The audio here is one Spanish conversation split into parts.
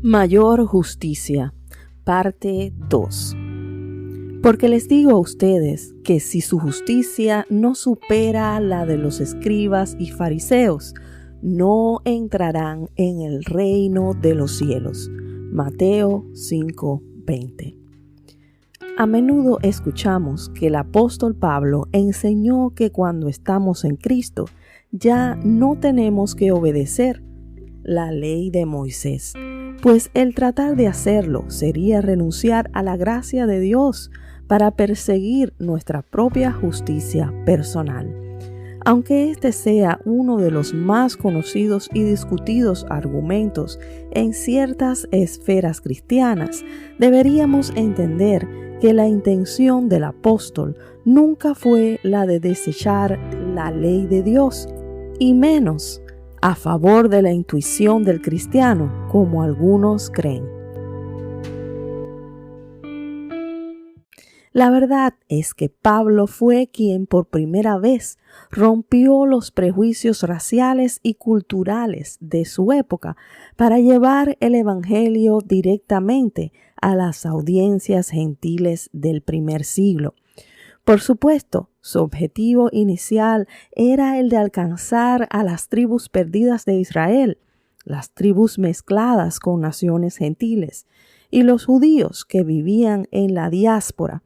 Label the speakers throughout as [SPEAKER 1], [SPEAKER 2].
[SPEAKER 1] Mayor justicia, parte 2. Porque les digo a ustedes que si su justicia no supera la de los escribas y fariseos, no entrarán en el reino de los cielos. Mateo 5:20. A menudo escuchamos que el apóstol Pablo enseñó que cuando estamos en Cristo, ya no tenemos que obedecer la ley de Moisés, pues el tratar de hacerlo sería renunciar a la gracia de Dios para perseguir nuestra propia justicia personal. Aunque este sea uno de los más conocidos y discutidos argumentos en ciertas esferas cristianas, deberíamos entender que la intención del apóstol nunca fue la de desechar la ley de Dios, y menos a favor de la intuición del cristiano, como algunos creen. La verdad es que Pablo fue quien por primera vez rompió los prejuicios raciales y culturales de su época para llevar el evangelio directamente a las audiencias gentiles del primer siglo. Por supuesto, su objetivo inicial era el de alcanzar a las tribus perdidas de Israel, las tribus mezcladas con naciones gentiles, y los judíos que vivían en la diáspora,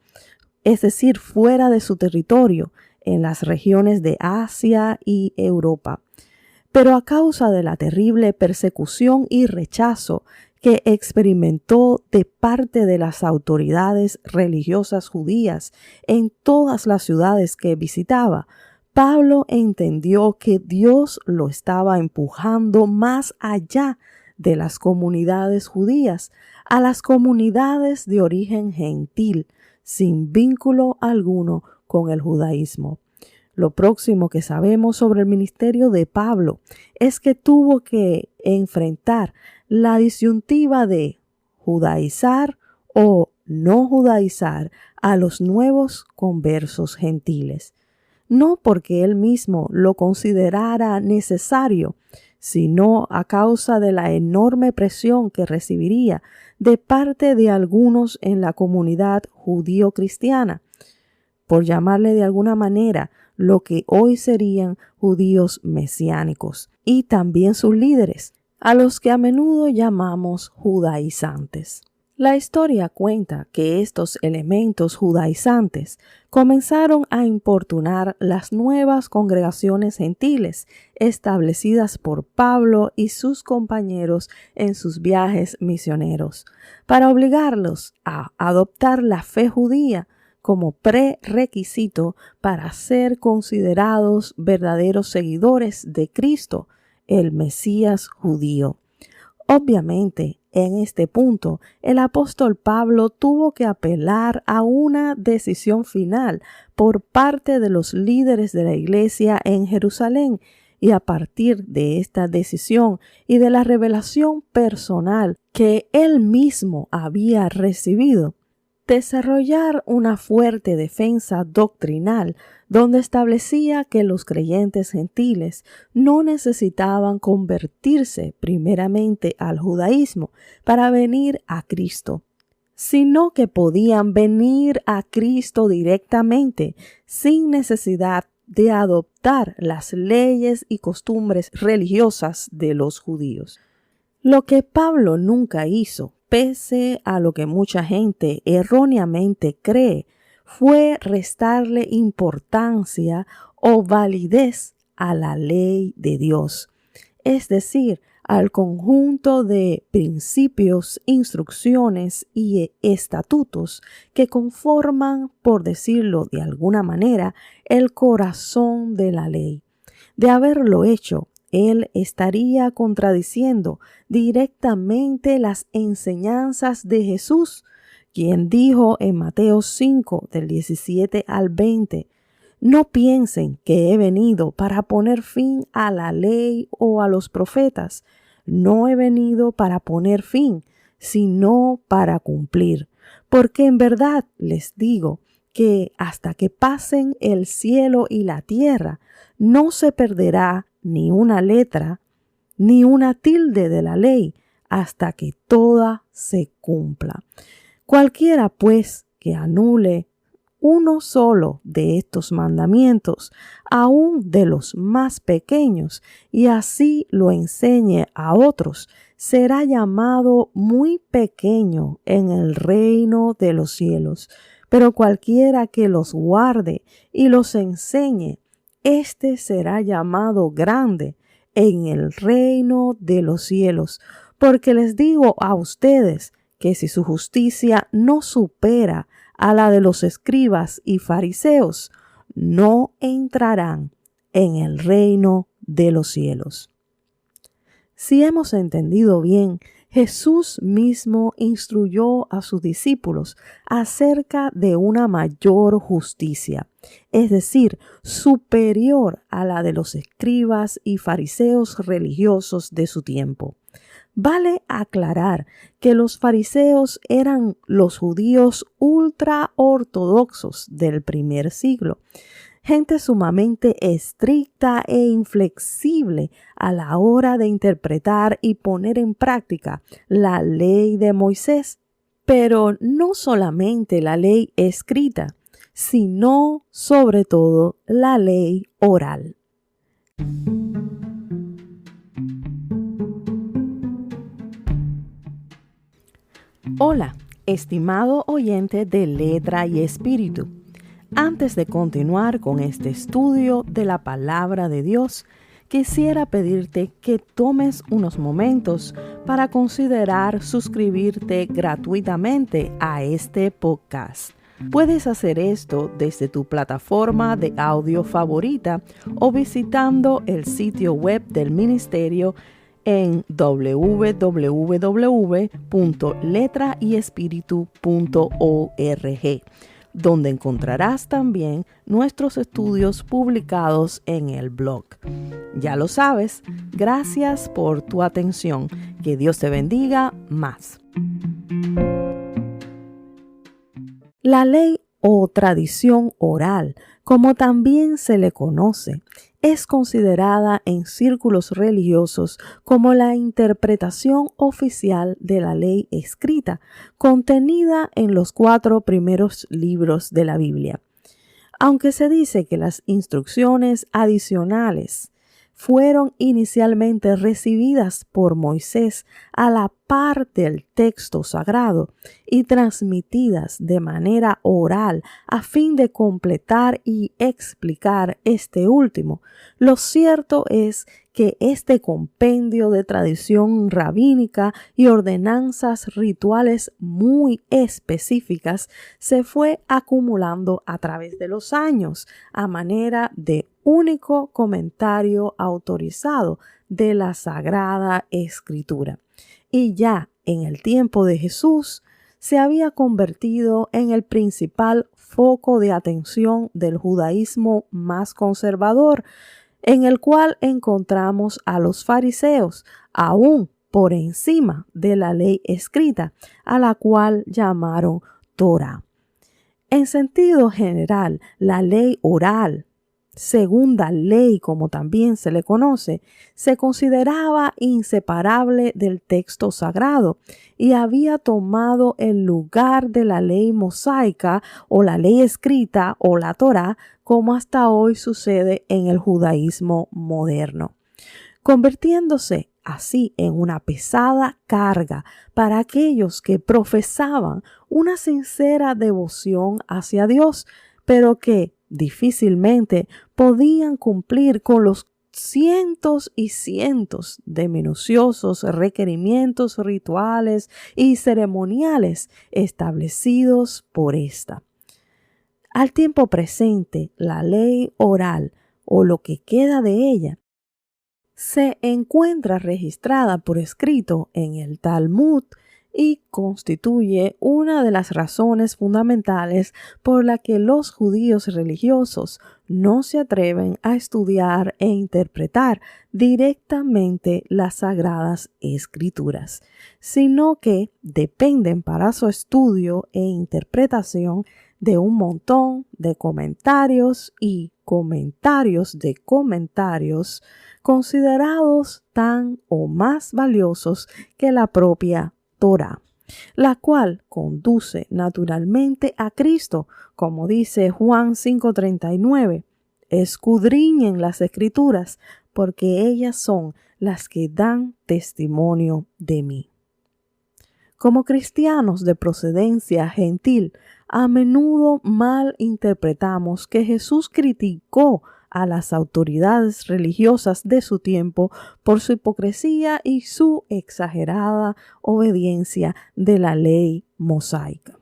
[SPEAKER 1] es decir, fuera de su territorio, en las regiones de Asia y Europa. Pero a causa de la terrible persecución y rechazo que experimentó de parte de las autoridades religiosas judías en todas las ciudades que visitaba, Pablo entendió que Dios lo estaba empujando más allá de las comunidades judías, a las comunidades de origen gentil, sin vínculo alguno con el judaísmo. Lo próximo que sabemos sobre el ministerio de Pablo es que tuvo que enfrentar la disyuntiva de judaizar o no judaizar a los nuevos conversos gentiles. No porque él mismo lo considerara necesario, sino a causa de la enorme presión que recibiría de parte de algunos en la comunidad judío-cristiana, por llamarle de alguna manera lo que hoy serían judíos mesiánicos, y también sus líderes, a los que a menudo llamamos judaizantes. La historia cuenta que estos elementos judaizantes comenzaron a importunar las nuevas congregaciones gentiles establecidas por Pablo y sus compañeros en sus viajes misioneros, para obligarlos a adoptar la fe judía como prerequisito para ser considerados verdaderos seguidores de Cristo, el Mesías judío. Obviamente, en este punto, el apóstol Pablo tuvo que apelar a una decisión final por parte de los líderes de la iglesia en Jerusalén, y a partir de esta decisión y de la revelación personal que él mismo había recibido, desarrollar una fuerte defensa doctrinal donde establecía que los creyentes gentiles no necesitaban convertirse primeramente al judaísmo para venir a Cristo, sino que podían venir a Cristo directamente sin necesidad de adoptar las leyes y costumbres religiosas de los judíos. Lo que Pablo nunca hizo, pese a lo que mucha gente erróneamente cree, fue restarle importancia o validez a la ley de Dios, es decir, al conjunto de principios, instrucciones y estatutos que conforman, por decirlo de alguna manera, el corazón de la ley. De haberlo hecho, él estaría contradiciendo directamente las enseñanzas de Jesús, quien dijo en Mateo 5, del 17 al 20, «No piensen que he venido para poner fin a la ley o a los profetas. No he venido para poner fin, sino para cumplir. Porque en verdad les digo que hasta que pasen el cielo y la tierra, no se perderá ni una letra, ni una tilde de la ley, hasta que toda se cumpla. Cualquiera, pues, que anule uno solo de estos mandamientos, aun de los más pequeños, y así lo enseñe a otros, será llamado muy pequeño en el reino de los cielos. Pero cualquiera que los guarde y los enseñe, éste será llamado grande en el reino de los cielos. Porque les digo a ustedes que si su justicia no supera a la de los escribas y fariseos, no entrarán en el reino de los cielos. Si hemos entendido bien, Jesús mismo instruyó a sus discípulos acerca de una mayor justicia, es decir, superior a la de los escribas y fariseos religiosos de su tiempo. Vale aclarar que los fariseos eran los judíos ultraortodoxos del primer siglo, gente sumamente estricta e inflexible a la hora de interpretar y poner en práctica la ley de Moisés, pero no solamente la ley escrita, sino sobre todo la ley oral. Hola, estimado oyente de Letra y Espíritu. Antes de continuar con este estudio de la Palabra de Dios, quisiera pedirte que tomes unos momentos para considerar suscribirte gratuitamente a este podcast. Puedes hacer esto desde tu plataforma de audio favorita o visitando el sitio web del ministerio en www.letrayespiritu.org, donde encontrarás también nuestros estudios publicados en el blog. Ya lo sabes, gracias por tu atención. Que Dios te bendiga más. La ley o tradición oral, como también se le conoce, es considerada en círculos religiosos como la interpretación oficial de la ley escrita, contenida en los 4 primeros libros de la Biblia. Aunque se dice que las instrucciones adicionales fueron inicialmente recibidas por Moisés a la par del texto sagrado y transmitidas de manera oral a fin de completar y explicar este último, lo cierto es que este compendio de tradición rabínica y ordenanzas rituales muy específicas se fue acumulando a través de los años a manera de único comentario autorizado de la Sagrada Escritura. Y ya en el tiempo de Jesús se había convertido en el principal foco de atención del judaísmo más conservador, en el cual encontramos a los fariseos, aún por encima de la ley escrita, a la cual llamaron Torá. En sentido general, la ley oral, segunda ley como también se le conoce, se consideraba inseparable del texto sagrado y había tomado el lugar de la ley mosaica o la ley escrita o la Torá, como hasta hoy sucede en el judaísmo moderno, convirtiéndose así en una pesada carga para aquellos que profesaban una sincera devoción hacia Dios, pero que difícilmente podían cumplir con los cientos y cientos de minuciosos requerimientos rituales y ceremoniales establecidos por esta. Al tiempo presente, la ley oral, o lo que queda de ella, se encuentra registrada por escrito en el Talmud y constituye una de las razones fundamentales por la que los judíos religiosos no se atreven a estudiar e interpretar directamente las Sagradas Escrituras, sino que dependen para su estudio e interpretación de un montón de comentarios y comentarios de comentarios considerados tan o más valiosos que la propia Torá, la cual conduce naturalmente a Cristo, como dice Juan 5:39. Escudriñen las Escrituras, porque ellas son las que dan testimonio de mí. Como cristianos de procedencia gentil, a menudo mal interpretamos que Jesús criticó a las autoridades religiosas de su tiempo por su hipocresía y su exagerada obediencia de la ley mosaica.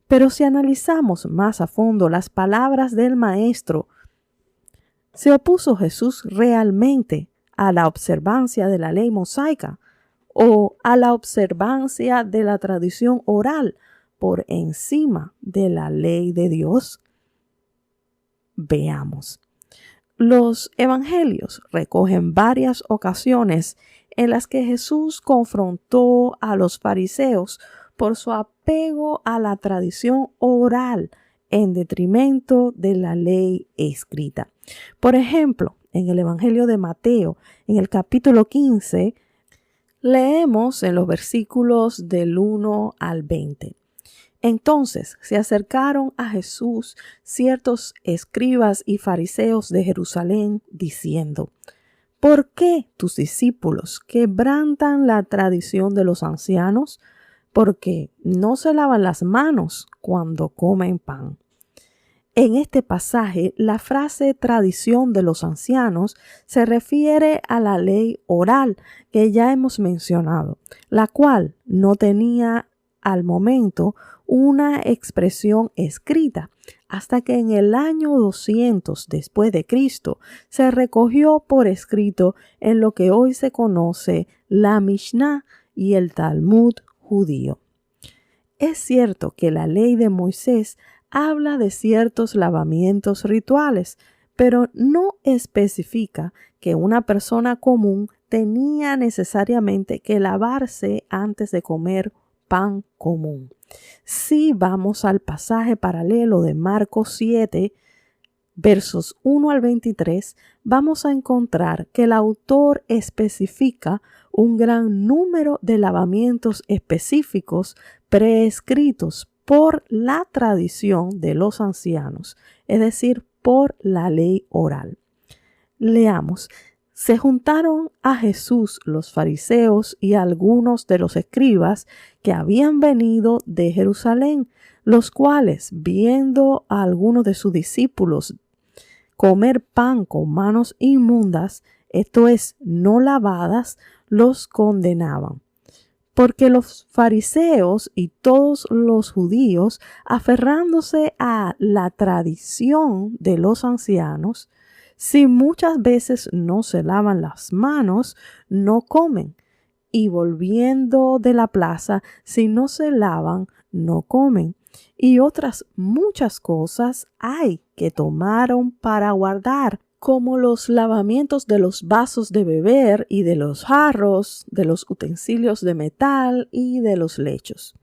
[SPEAKER 1] Pero si analizamos más a fondo las palabras del Maestro, ¿se opuso Jesús realmente a la observancia de la ley mosaica o a la observancia de la tradición oral por encima de la ley de Dios? Veamos. Los evangelios recogen varias ocasiones en las que Jesús confrontó a los fariseos por su apego a la tradición oral en detrimento de la ley escrita. Por ejemplo, en el Evangelio de Mateo, en el capítulo 15, leemos en los versículos del 1 al 20. Entonces se acercaron a Jesús ciertos escribas y fariseos de Jerusalén, diciendo: ¿Por qué tus discípulos quebrantan la tradición de los ancianos? Porque no se lavan las manos cuando comen pan. En este pasaje, la frase tradición de los ancianos se refiere a la ley oral que ya hemos mencionado, la cual no tenía al momento una expresión escrita, hasta que en el año 200 después de Cristo se recogió por escrito en lo que hoy se conoce la Mishnah y el Talmud judío. Es cierto que la ley de Moisés habla de ciertos lavamientos rituales, pero no especifica que una persona común tenía necesariamente que lavarse antes de comer pan común. Si vamos al pasaje paralelo de Marcos 7, versos 1 al 23, vamos a encontrar que el autor especifica un gran número de lavamientos específicos prescritos por la tradición de los ancianos, es decir, por la ley oral. Leamos. Se juntaron a Jesús los fariseos y algunos de los escribas que habían venido de Jerusalén, los cuales, viendo a algunos de sus discípulos comer pan con manos inmundas, esto es, no lavadas, los condenaban. Porque los fariseos y todos los judíos, aferrándose a la tradición de los ancianos, si muchas veces no se lavan las manos, no comen. Y volviendo de la plaza, si no se lavan, no comen. Y otras muchas cosas hay que tomaron para guardar, como los lavamientos de los vasos de beber y de los jarros, de los utensilios de metal y de los lechos.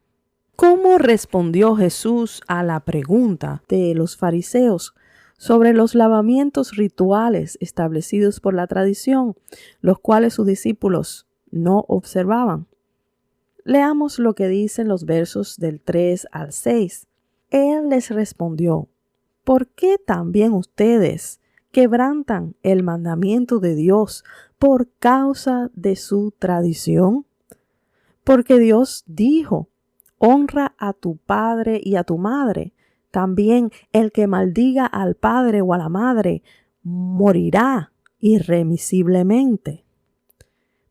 [SPEAKER 1] ¿Cómo respondió Jesús a la pregunta de los fariseos sobre los lavamientos rituales establecidos por la tradición, los cuales sus discípulos no observaban? Leamos lo que dicen los versos del 3 al 6. Él les respondió: ¿por qué también ustedes quebrantan el mandamiento de Dios por causa de su tradición? Porque Dios dijo: honra a tu padre y a tu madre. También el que maldiga al padre o a la madre morirá irremisiblemente.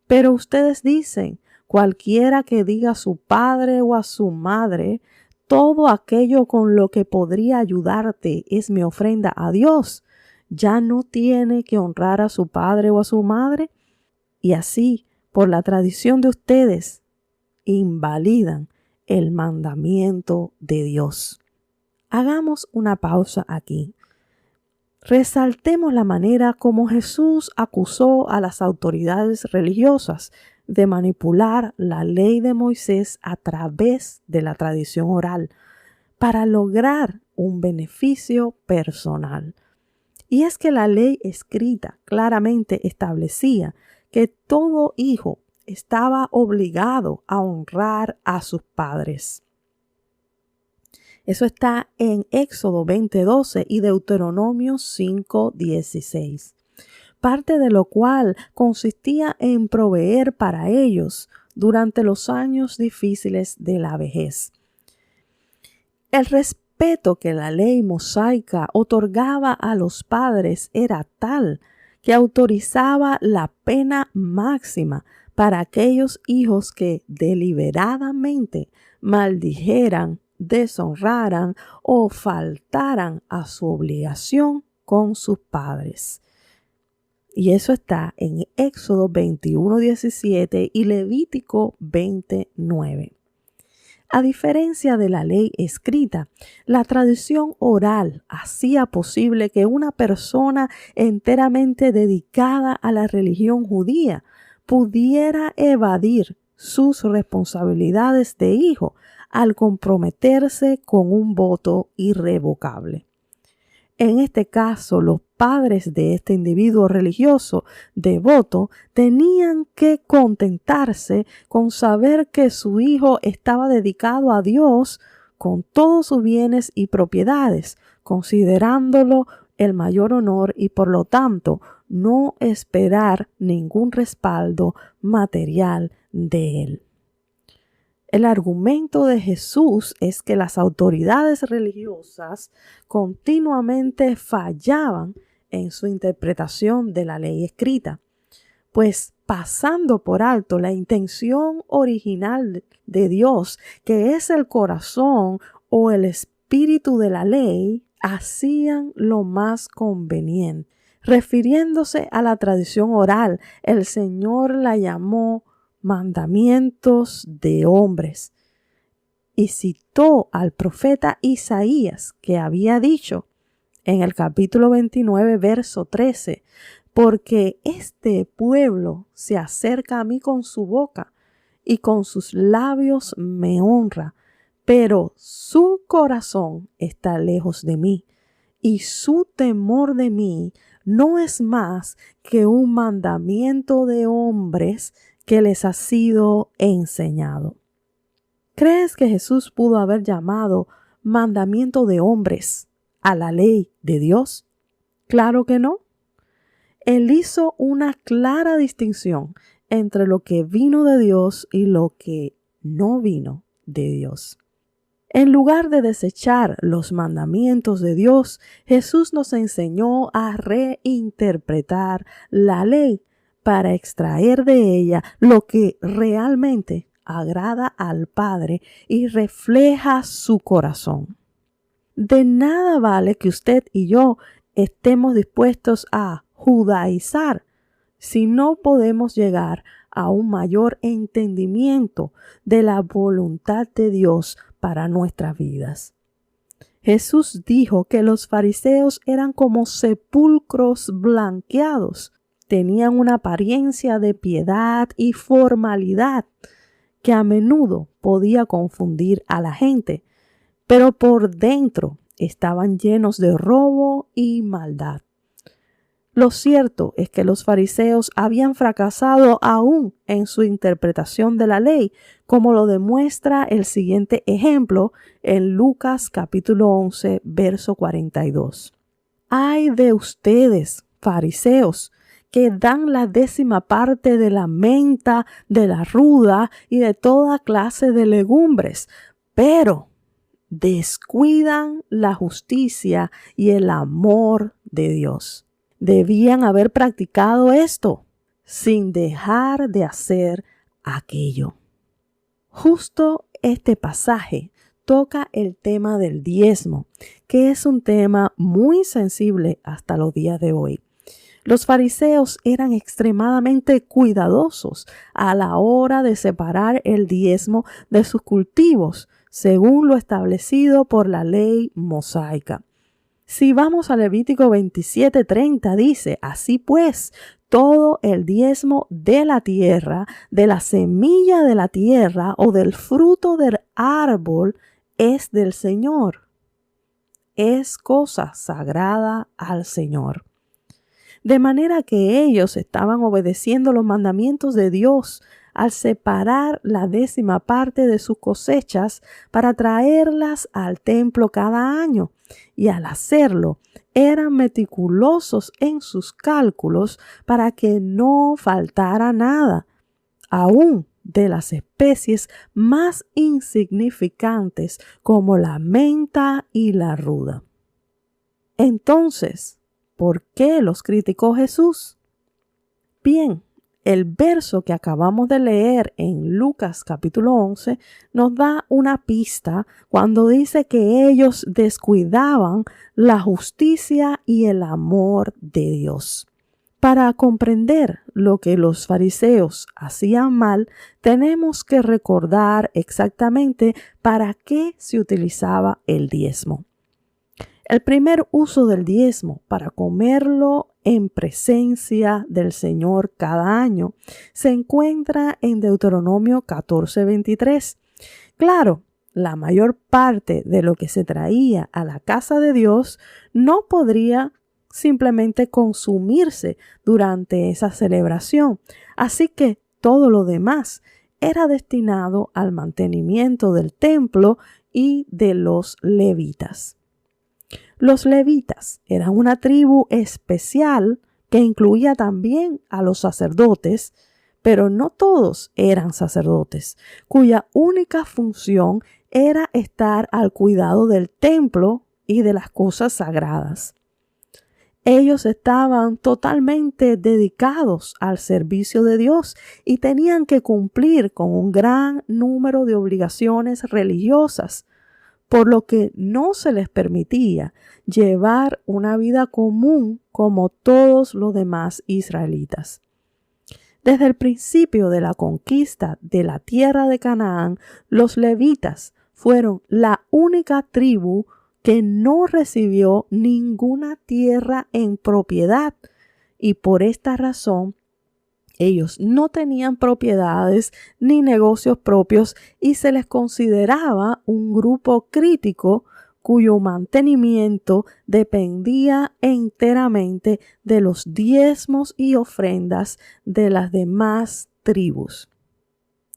[SPEAKER 1] Pero ustedes dicen: cualquiera que diga a su padre o a su madre, todo aquello con lo que podría ayudarte es mi ofrenda a Dios, ya no tiene que honrar a su padre o a su madre. Y así, por la tradición de ustedes, invalidan el mandamiento de Dios. Hagamos una pausa aquí. Resaltemos la manera como Jesús acusó a las autoridades religiosas de manipular la ley de Moisés a través de la tradición oral para lograr un beneficio personal. Y es que la ley escrita claramente establecía que todo hijo estaba obligado a honrar a sus padres. Eso está en Éxodo 20:12 y Deuteronomio 5:16. Parte de lo cual consistía en proveer para ellos durante los años difíciles de la vejez. El respeto que la ley mosaica otorgaba a los padres era tal que autorizaba la pena máxima para aquellos hijos que deliberadamente maldijeran, deshonraran o faltaran a su obligación con sus padres. Y eso está en Éxodo 21:17 y Levítico 20:9. A diferencia de la ley escrita, la tradición oral hacía posible que una persona enteramente dedicada a la religión judía pudiera evadir sus responsabilidades de hijo al comprometerse con un voto irrevocable. En este caso, los padres de este individuo religioso devoto tenían que contentarse con saber que su hijo estaba dedicado a Dios con todos sus bienes y propiedades, considerándolo el mayor honor y por lo tanto no esperar ningún respaldo material de él. El argumento de Jesús es que las autoridades religiosas continuamente fallaban en su interpretación de la ley escrita, pues pasando por alto la intención original de Dios, que es el corazón o el espíritu de la ley, hacían lo más conveniente. Refiriéndose a la tradición oral, el Señor la llamó mandamientos de hombres y citó al profeta Isaías, que había dicho en el capítulo 29 verso 13: porque este pueblo se acerca a mí con su boca y con sus labios me honra, pero su corazón está lejos de mí y su temor de mí no es más que un mandamiento de hombres que les ha sido enseñado. ¿Crees que Jesús pudo haber llamado mandamiento de hombres a la ley de Dios? Claro que no. Él hizo una clara distinción entre lo que vino de Dios y lo que no vino de Dios. En lugar de desechar los mandamientos de Dios, Jesús nos enseñó a reinterpretar la ley para extraer de ella lo que realmente agrada al Padre y refleja su corazón. De nada vale que usted y yo estemos dispuestos a judaizar si no podemos llegar a un mayor entendimiento de la voluntad de Dios para nuestras vidas. Jesús dijo que los fariseos eran como sepulcros blanqueados. Tenían una apariencia de piedad y formalidad que a menudo podía confundir a la gente, pero por dentro estaban llenos de robo y maldad. Lo cierto es que los fariseos habían fracasado aún en su interpretación de la ley, como lo demuestra el siguiente ejemplo en Lucas capítulo 11, verso 42. ¡Ay de ustedes, fariseos, que dan la 10ª parte de la menta, de la ruda y de toda clase de legumbres, pero descuidan la justicia y el amor de Dios! Debían haber practicado esto sin dejar de hacer aquello. Justo este pasaje toca el tema del diezmo, que es un tema muy sensible hasta los días de hoy. Los fariseos eran extremadamente cuidadosos a la hora de separar el diezmo de sus cultivos, según lo establecido por la ley mosaica. Si vamos a Levítico 27:30, dice: así pues, todo el diezmo de la tierra, de la semilla de la tierra o del fruto del árbol es del Señor. es cosa sagrada al Señor. De manera que ellos estaban obedeciendo los mandamientos de Dios al separar la 10ª parte de sus cosechas para traerlas al templo cada año. Y al hacerlo, eran meticulosos en sus cálculos para que no faltara nada, aún de las especies más insignificantes como la menta y la ruda. Entonces, ¿por qué los criticó Jesús? Bien, el verso que acabamos de leer en Lucas capítulo 11 nos da una pista cuando dice que ellos descuidaban la justicia y el amor de Dios. Para comprender lo que los fariseos hacían mal, tenemos que recordar exactamente para qué se utilizaba el diezmo. El primer uso del diezmo para comerlo en presencia del Señor cada año se encuentra en Deuteronomio 14:23. Claro, la mayor parte de lo que se traía a la casa de Dios no podría simplemente consumirse durante esa celebración, así que todo lo demás era destinado al mantenimiento del templo y de los levitas. Los levitas eran una tribu especial que incluía también a los sacerdotes, pero no todos eran sacerdotes, cuya única función era estar al cuidado del templo y de las cosas sagradas. Ellos estaban totalmente dedicados al servicio de Dios y tenían que cumplir con un gran número de obligaciones religiosas, por lo que no se les permitía llevar una vida común como todos los demás israelitas. Desde el principio de la conquista de la tierra de Canaán, los levitas fueron la única tribu que no recibió ninguna tierra en propiedad, y por esta razón ellos no tenían propiedades ni negocios propios y se les consideraba un grupo crítico cuyo mantenimiento dependía enteramente de los diezmos y ofrendas de las demás tribus.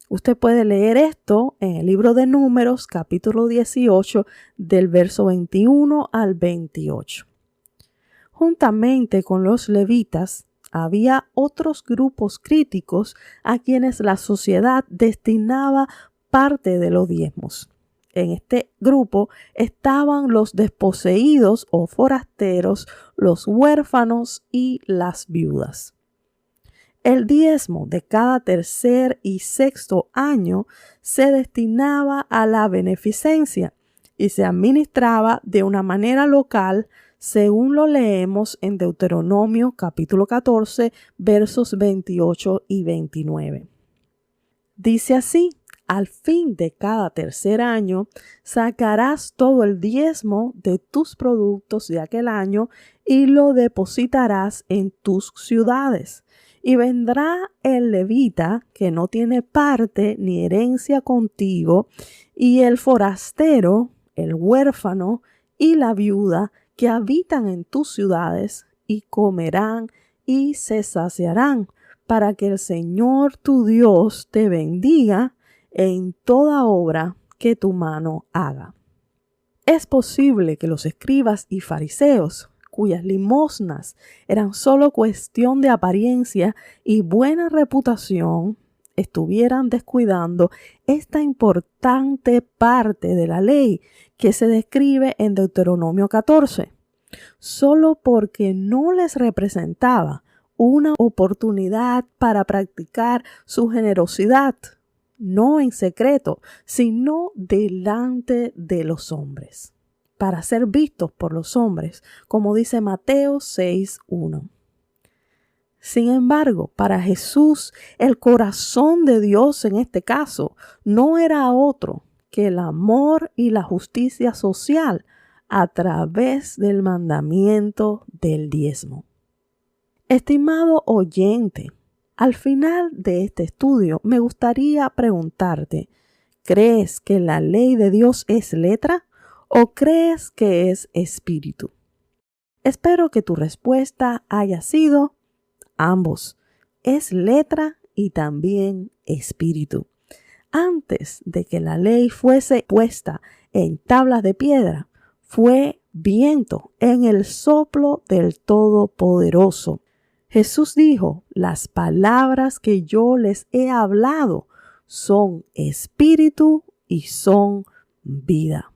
[SPEAKER 1] Usted puede leer esto en el libro de Números, capítulo 18, del verso 21 al 28. Juntamente con los levitas, había otros grupos críticos a quienes la sociedad destinaba parte de los diezmos. En este grupo estaban los desposeídos o forasteros, los huérfanos y las viudas. El diezmo de cada tercer y sexto año se destinaba a la beneficencia y se administraba de una manera local, según lo leemos en Deuteronomio capítulo 14, versos 28 y 29. Dice así: al fin de cada tercer año sacarás todo el diezmo de tus productos de aquel año y lo depositarás en tus ciudades. Y vendrá el levita que no tiene parte ni herencia contigo, y el forastero, el huérfano y la viuda que habitan en tus ciudades, y comerán y se saciarán, para que el Señor tu Dios te bendiga en toda obra que tu mano haga. Es posible que los escribas y fariseos, cuyas limosnas eran solo cuestión de apariencia y buena reputación, estuvieran descuidando esta importante parte de la ley que se describe en Deuteronomio 14, solo porque no les representaba una oportunidad para practicar su generosidad, no en secreto, sino delante de los hombres, para ser vistos por los hombres, como dice Mateo 6:1. Sin embargo, para Jesús, el corazón de Dios en este caso no era otro que el amor y la justicia social a través del mandamiento del diezmo. Estimado oyente, al final de este estudio me gustaría preguntarte, ¿crees que la ley de Dios es letra o crees que es espíritu? Espero que tu respuesta haya sido ambos. Es letra y también espíritu. Antes de que la ley fuese puesta en tablas de piedra, fue viento en el soplo del Todopoderoso. Jesús dijo, las palabras que yo les he hablado son espíritu y son vida.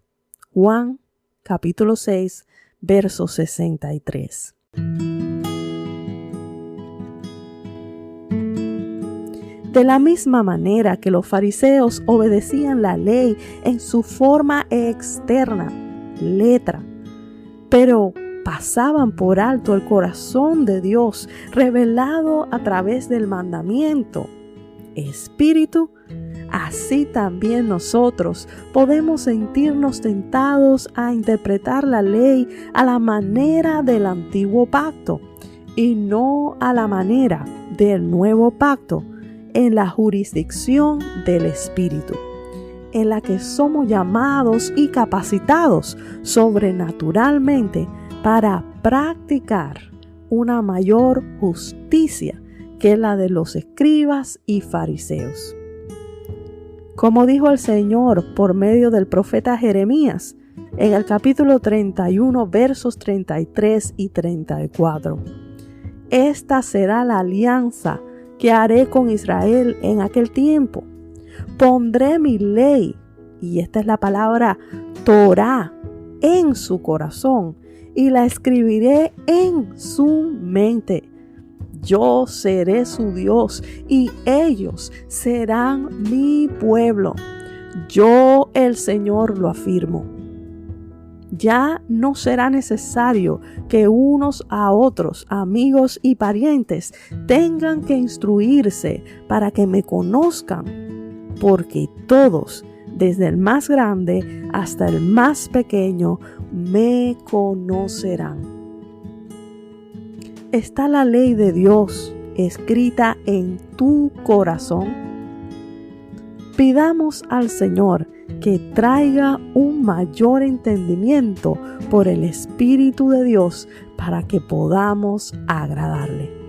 [SPEAKER 1] Juan capítulo 6, verso 63. De la misma manera que los fariseos obedecían la ley en su forma externa, letra, pero pasaban por alto el corazón de Dios revelado a través del mandamiento, espíritu, así también nosotros podemos sentirnos tentados a interpretar la ley a la manera del antiguo pacto y no a la manera del nuevo pacto, en la jurisdicción del Espíritu, en la que somos llamados y capacitados sobrenaturalmente para practicar una mayor justicia que la de los escribas y fariseos. Como dijo el Señor por medio del profeta Jeremías, en el capítulo 31, versos 33 y 34. Esta será la alianza que haré con Israel en aquel tiempo. Pondré mi ley, y esta es la palabra Torá, en su corazón, y la escribiré en su mente. Yo seré su Dios, y ellos serán mi pueblo. Yo, el Señor, lo afirmo. Ya no será necesario que unos a otros, amigos y parientes, tengan que instruirse para que me conozcan, porque todos, desde el más grande hasta el más pequeño, me conocerán. ¿Está la ley de Dios escrita en tu corazón? Pidamos al Señor que traiga un mayor entendimiento por el Espíritu de Dios para que podamos agradarle.